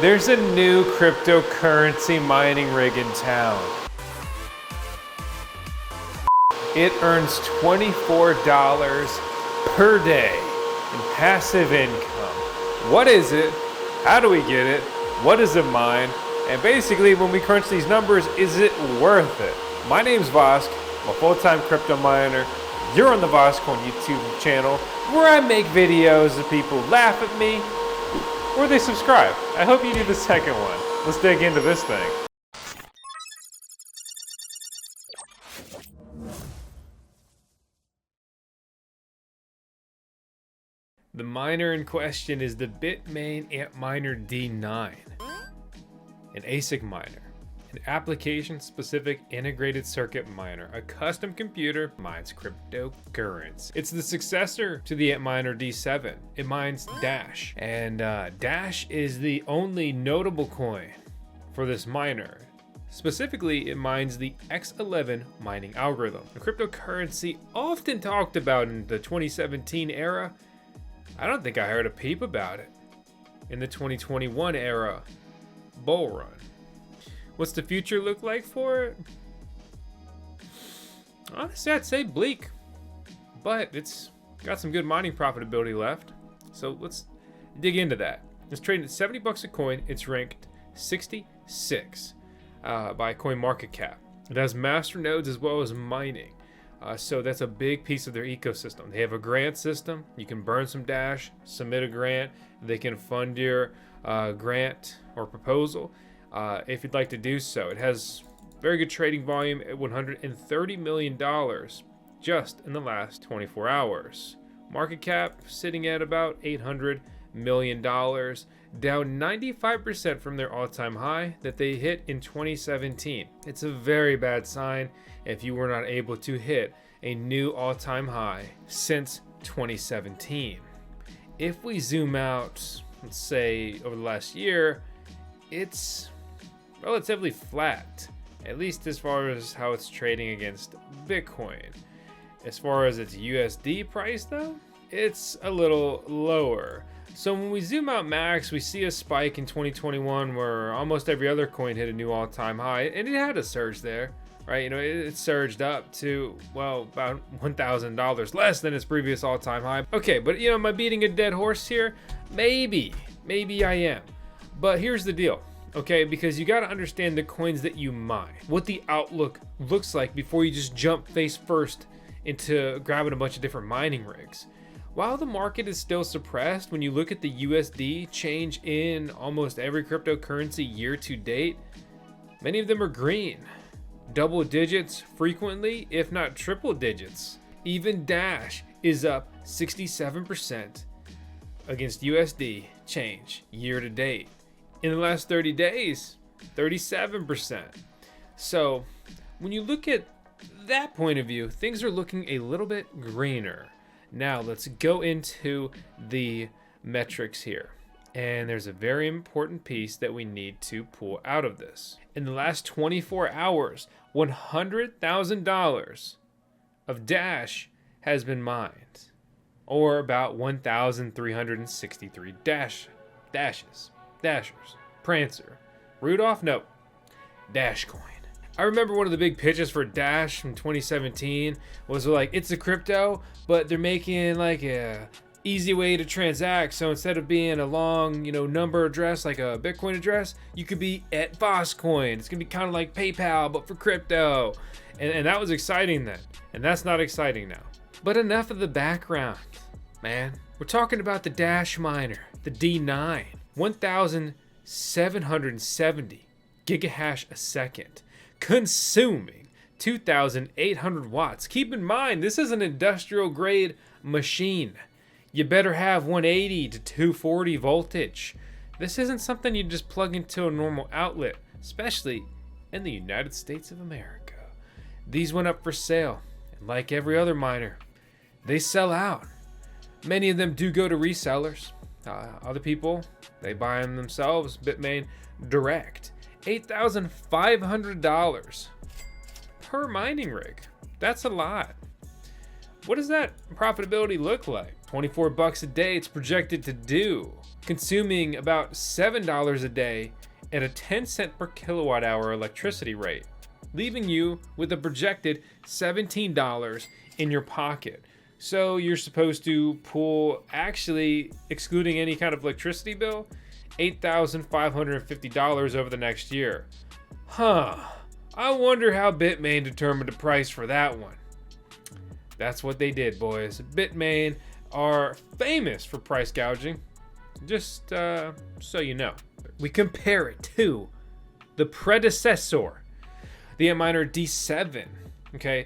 There's a new cryptocurrency mining rig in town. It earns $24 per day in passive income. What is it? How do we get it? What does it mine? And basically, when we crunch these numbers, is it worth it? My name's Vosk. I'm a full-time crypto miner. You're on the VoskCoin YouTube channel, where I make videos that people laugh at me or they subscribe. I hope you do the second one. Let's dig into this thing. The miner in question is the Bitmain Antminer D9, an ASIC miner, an application-specific integrated circuit miner. A custom computer mines cryptocurrency. It's the successor to the Antminer D7. It mines Dash, and Dash is the only notable coin for this miner. Specifically, it mines the X11 mining algorithm. A cryptocurrency often talked about in the 2017 era. I don't think I heard a peep about it in the 2021 era bull run. What's the future look like for it? Honestly, I'd say bleak, but it's got some good mining profitability left. So let's dig into that. It's trading at 70 bucks a coin. It's ranked 66 by CoinMarketCap. It has master nodes as well as mining. So that's a big piece of their ecosystem. They have a grant system. You can burn some Dash, submit a grant. They can fund your grant or proposal. If you'd like to do so. It has very good trading volume at $130 million just in the last 24 hours. Market cap sitting at about $800 million, down 95% from their all-time high that they hit in 2017. It's a very bad sign if you were not able to hit a new all-time high since 2017. If we zoom out, let's say over the last year, it's relatively flat, at least as far as how it's trading against Bitcoin. As far as its USD price though, it's a little lower. So when we zoom out max, we see a spike in 2021 where almost every other coin hit a new all-time high, and it had a surge there, right? You know, it surged up to, well, about $1,000 less than its previous all-time high. Okay, but you know, am I beating a dead horse here? Maybe I am. But here's the deal. Okay, because you got to understand the coins that you mine, what the outlook looks like before you just jump face first into grabbing a bunch of different mining rigs. While the market is still suppressed, when you look at the USD change in almost every cryptocurrency year to date, many of them are green. Double digits frequently, if not triple digits. Even Dash is up 67% against USD change year to date. In the last 30 days, 37%. So when you look at that point of view, things are looking a little bit greener. Now let's go into the metrics here. And there's a very important piece that we need to pull out of this. In the last 24 hours, $100,000 of Dash has been mined, or about 1,363 dashes. Dashers, Prancer, Rudolph, nope, Dashcoin. I remember one of the big pitches for Dash from 2017 was like, it's a crypto, but they're making like a easy way to transact. So instead of being a long, number address like a Bitcoin address, you could be at VoskCoin. It's gonna be kind of like PayPal, but for crypto. And that was exciting then. And that's not exciting now. But enough of the background, man. We're talking about the Dashminer, the D9. 1,770 gigahash a second, consuming 2,800 watts. Keep in mind, this is an industrial grade machine. You better have 180 to 240 voltage. This isn't something you just plug into a normal outlet, especially in the United States of America. These went up for sale, and like every other miner, they sell out. Many of them do go to resellers. Other people, they buy them themselves, Bitmain direct. $8,500 per mining rig. That's a lot. What does that profitability look like? 24 bucks a day it's projected to do. consuming about $7 a day at a 10-cent per kilowatt hour electricity rate, leaving you with a projected $17 in your pocket. So you're supposed to pull, actually excluding any kind of electricity bill, $8,550 over the next year. I wonder how Bitmain determined the price for that one. That's what they did, boys. Bitmain are famous for price gouging, just so you know. We compare it to the predecessor, the Antminer D7, okay?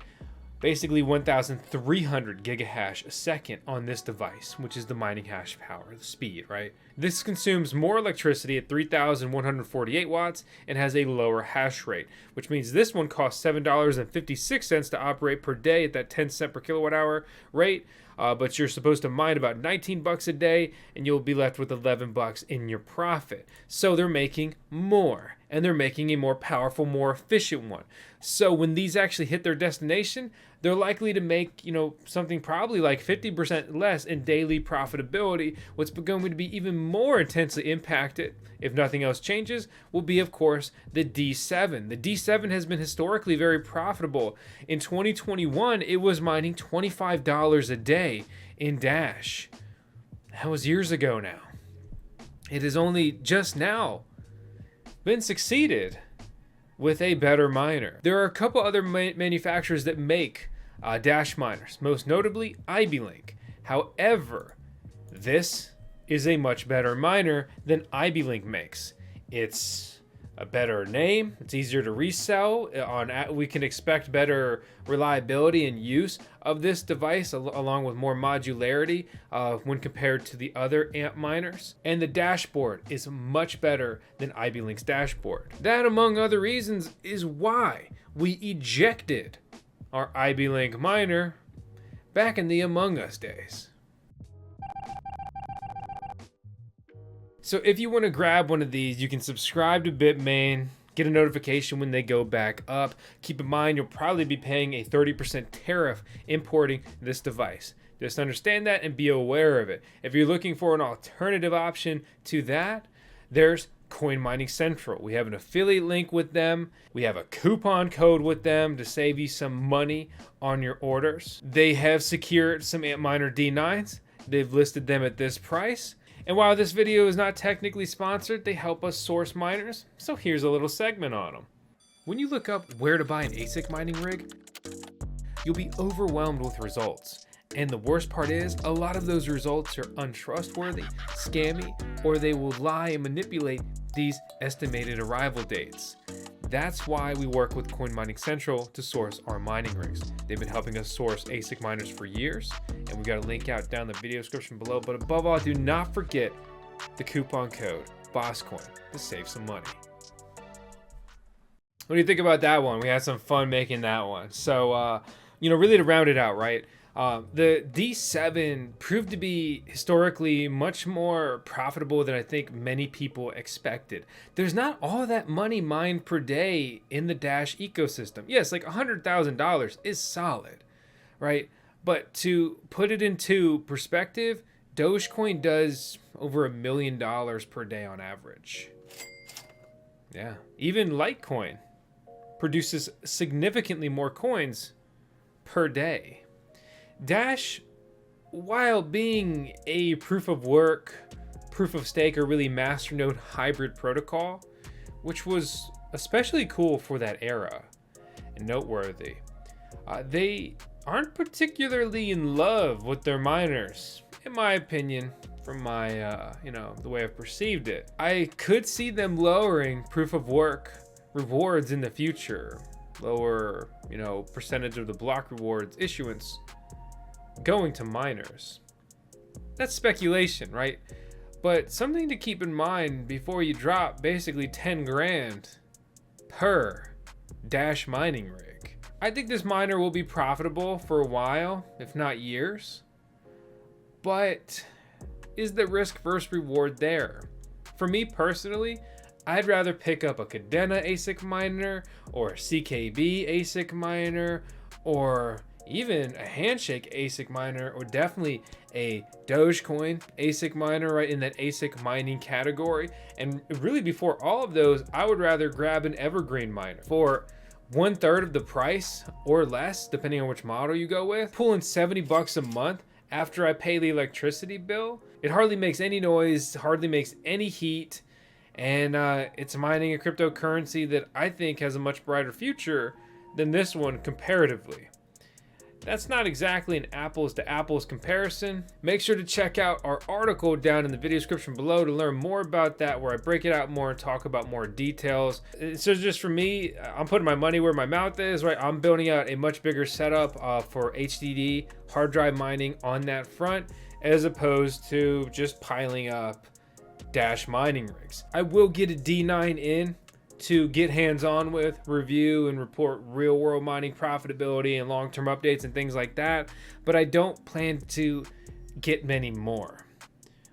Basically 1,300 gigahash a second on this device, which is the mining hash power, the speed, right? This consumes more electricity at 3,148 watts and has a lower hash rate, which means this one costs $7.56 to operate per day at that 10 cent per kilowatt hour rate. But you're supposed to mine about 19 bucks a day and you'll be left with 11 bucks in your profit. So they're making more, and they're making a more powerful, more efficient one. So when these actually hit their destination, they're likely to make, something probably like 50% less in daily profitability. What's going to be even more intensely impacted, if nothing else changes, will be, of course, the D7. The D7 has been historically very profitable. In 2021, it was mining $25 a day in Dash. That was years ago now. It has only just now been succeeded with a better miner. There are a couple other manufacturers that make Dash miners, most notably IBLink. However, this is a much better miner than IBLink makes. It's a better name, it's easier to resell. We can expect better reliability and use of this device, along with more modularity when compared to the other Antminers. And the dashboard is much better than IBLink's dashboard. That, among other reasons, is why we ejected our IBLink miner back in the Among Us days. So if you want to grab one of these, you can subscribe to Bitmain, get a notification when they go back up. Keep in mind, you'll probably be paying a 30% tariff importing this device. Just understand that and be aware of it. If you're looking for an alternative option to that, there's Coinmining Central. We have an affiliate link with them. We have a coupon code with them to save you some money on your orders. They have secured some Antminer D9s. They've listed them at this price. And while this video is not technically sponsored, they help us source miners, so here's a little segment on them. When you look up where to buy an ASIC mining rig, you'll be overwhelmed with results. And the worst part is, a lot of those results are untrustworthy, scammy, or they will lie and manipulate these estimated arrival dates. That's why we work with Coinmining Central to source our mining rigs. They've been helping us source ASIC miners for years, and we got a link out down the video description below. But above all, do not forget the coupon code VoskCoin to save some money. What do you think about that one? We had some fun making that one. So, really to round it out, right? The D7 proved to be historically much more profitable than I think many people expected. There's not all that money mined per day in the Dash ecosystem. Yes, like $100,000 is solid, right? But to put it into perspective, Dogecoin does over $1 million per day on average. Yeah, even Litecoin produces significantly more coins per day. Dash, while being a proof of work, proof of stake, or really masternode hybrid protocol, which was especially cool for that era and noteworthy, they aren't particularly in love with their miners, in my opinion, from my, the way I've perceived it. I could see them lowering proof of work rewards in the future, lower, percentage of the block rewards issuance going to miners. That's speculation, right? But something to keep in mind before you drop basically 10 grand per Dash mining rig. I think this miner will be profitable for a while, if not years. But is the risk versus reward there? For me personally, I'd rather pick up a Cadena ASIC miner or a CKB ASIC miner or even a Handshake ASIC miner, or definitely a Dogecoin ASIC miner, right in that ASIC mining category. And really, before all of those, I would rather grab an evergreen miner for 1/3 of the price or less, depending on which model you go with. Pulling 70 bucks a month after I pay the electricity bill, it hardly makes any noise, hardly makes any heat, and it's mining a cryptocurrency that I think has a much brighter future than this one comparatively. That's not exactly an apples to apples comparison. Make sure to check out our article down in the video description below to learn more about that, where I break it out more and talk about more details. So just for me, I'm putting my money where my mouth is, right? I'm building out a much bigger setup for HDD hard drive mining on that front, as opposed to just piling up Dash mining rigs. I will get a D9 in to get hands-on with, review and report real-world mining profitability and long-term updates and things like that, but I don't plan to get many more.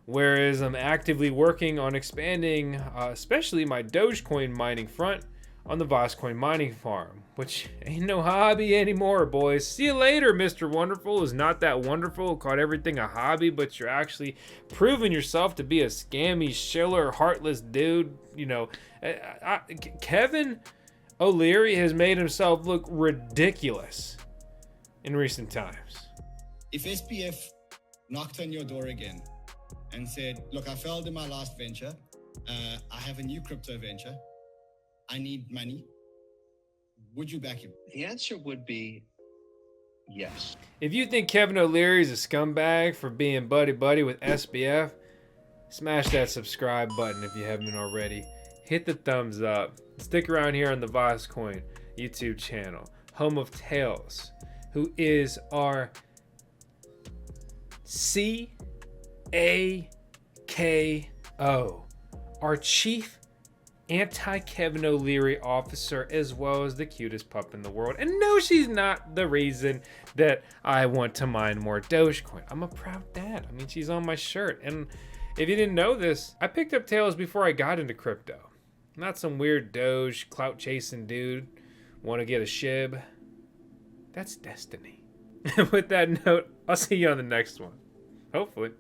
Whereas I'm actively working on expanding, especially my Dogecoin mining front on the VoskCoin mining farm, which ain't no hobby anymore, boys. See you later, Mr. Wonderful is not that wonderful. Called everything a hobby, but you're actually proving yourself to be a scammy, shiller, heartless dude. You know, Kevin O'Leary has made himself look ridiculous in recent times. If SPF knocked on your door again and said, look, I failed in my last venture, I have a new crypto venture, I need money, would you back him? The answer would be yes. If you think Kevin O'Leary is a scumbag for being buddy-buddy with SPF, smash that subscribe button if you haven't already. Hit the thumbs up. Stick around here on the VoskCoin YouTube channel, home of Tails, who is our CAKO, our chief anti-Kevin O'Leary officer, as well as the cutest pup in the world. And no, she's not the reason that I want to mine more Dogecoin. I'm a proud dad. I mean, she's on my shirt. And if you didn't know this, I picked up Tails before I got into crypto. Not some weird Doge clout chasing dude. Want to get a shib? That's destiny. With that note, I'll see you on the next one. Hopefully.